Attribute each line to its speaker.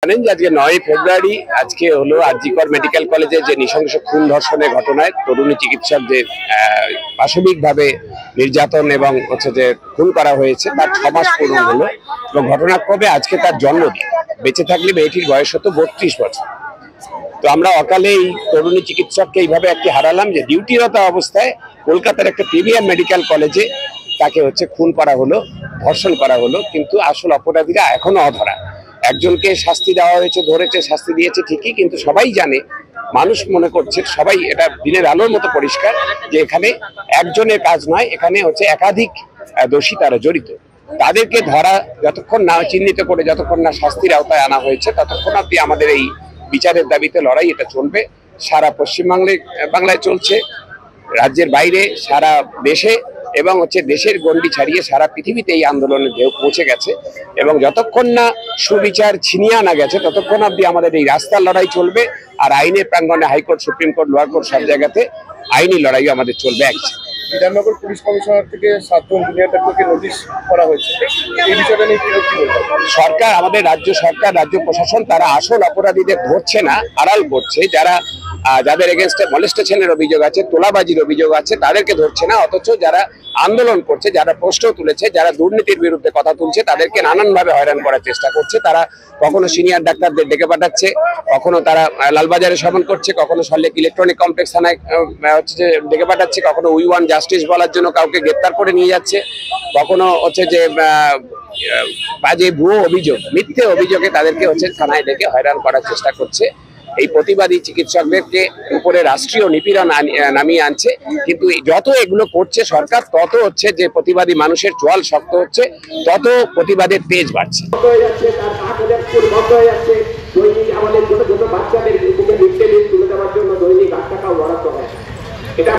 Speaker 1: জানেন যে আজকে 9 ফেব্রুয়ারি আজকে হলো আরজিকর মেডিকেল কলেজে যে নৃশংস খুন ধর্ষণের ঘটনায় তরুণী চিকিৎসকদের পাশবিকভাবে নির্যাতন এবং হচ্ছে যে খুন করা হয়েছে তার 6 মাস পূর্ণ হলো এবং ঘটনাক্রমে আজকে তার জন্মদিন। বেঁচে থাকলে মেয়েটির বয়স হতো 32 বছর। তো আমরা অকালে এই তরুণী চিকিৎসককে এইভাবে একটি হারালাম যে ডিউটিরত অবস্থায় কলকাতার একটা প্রিমিয়ার মেডিকেল কলেজে তাকে হচ্ছে খুন করা হলো, ধর্ষণ করা হলো, কিন্তু আসল অপরাধীরা এখনো অধরা। একজনকে শাস্তি দেওয়া হয়েছে, ধরেছে, শাস্তি দিয়েছে ঠিকই, কিন্তু সবাই জানে, মানুষ মনে করছে, সবাই এটা দিনের আলোর মতো পরিষ্কার যে এখানে একজনের কাজ নয়, এখানে হচ্ছে একাধিক দোষী তারা জড়িত। তাদেরকে ধরা যতক্ষণ না চিহ্নিত করে, যতক্ষণ না শাস্তির আওতায় আনা হয়েছে, ততক্ষণ অব্দি আমাদের এই বিচারের দাবিতে লড়াই এটা চলবে। সারা বাংলায় চলছে, রাজ্যের বাইরে, সারা দেশে এবং হচ্ছে দেশের গণ্ডি ছাড়িয়ে সারা পৃথিবীতে এই আন্দোলনের ঢেউ পৌঁছে গেছে এবং যতক্ষণ না সুবিচার ছিনিয়ে আনা গেছে ততক্ষণ অব্দি আমাদের এই রাস্তার লড়াই চলবে। আর আইনের প্রাঙ্গণে high court, supreme court, lower court সব জায়গাতে আইনি লড়াইও আমাদের চলবে।
Speaker 2: বিধাননগর পুলিশ কমিশনার থেকে 7 জন জুনিয়র ডাক্তারকে নোটিশ করা হয়েছে, এই বিষয়টা নিয়ে কি বলবেন?
Speaker 1: সরকার, আমাদের রাজ্য সরকার, রাজ্য প্রশাসন তারা আসল অপরাধীদের ধরছে না, আড়াল করছে। যাদের এগেনস্টে মলেস্টেশনের অভিযোগ আছে, তোলাবাজির অভিযোগ আছে, তাদেরকে ধরছে না। অথচ যারা আন্দোলন করছে, যারা প্রশ্ন তুলেছে, যারা দুর্নীতির বিরুদ্ধে কথা তুলছে, তাদেরকে নানানভাবে হয়রান করার চেষ্টা করছে। তারা কখনো সিনিয়র ডাক্তারদের ডেকে পাঠাচ্ছে, কখনো তারা লালবাজারে সমন করছে, কখনো সল্টলেক ইলেকট্রনিক কমপ্লেক্স থানায় হচ্ছে যে ডেকে পাঠাচ্ছে, কখনো উই ওয়ান্ট জাস্টিস বলার জন্য কাউকে গ্রেপ্তার করে নিয়ে যাচ্ছে, কখনো হচ্ছে যে বাজে ভুয়ো অভিযোগ, মিথ্যে অভিযোগে তাদেরকে হচ্ছে থানায় ডেকে হয়রান করার চেষ্টা করছে। এই প্রতিবাদী চিকিৎসকদেরকে উপরে রাষ্ট্রীয় নিপীড়ন নামিয়ে আনছে। কিন্তু যত এগুলো করছে সরকার, তত হচ্ছে যে প্রতিবাদী মানুষের চোয়াল শক্ত হচ্ছে, তত প্রতিবাদের তেজ বাড়ছে।
Speaker 3: আমাদের ছোট ছোট বাচ্চাদের তুলে দেওয়ার জন্য দৈনিক 8 টাকা বরাদ্দ হয়।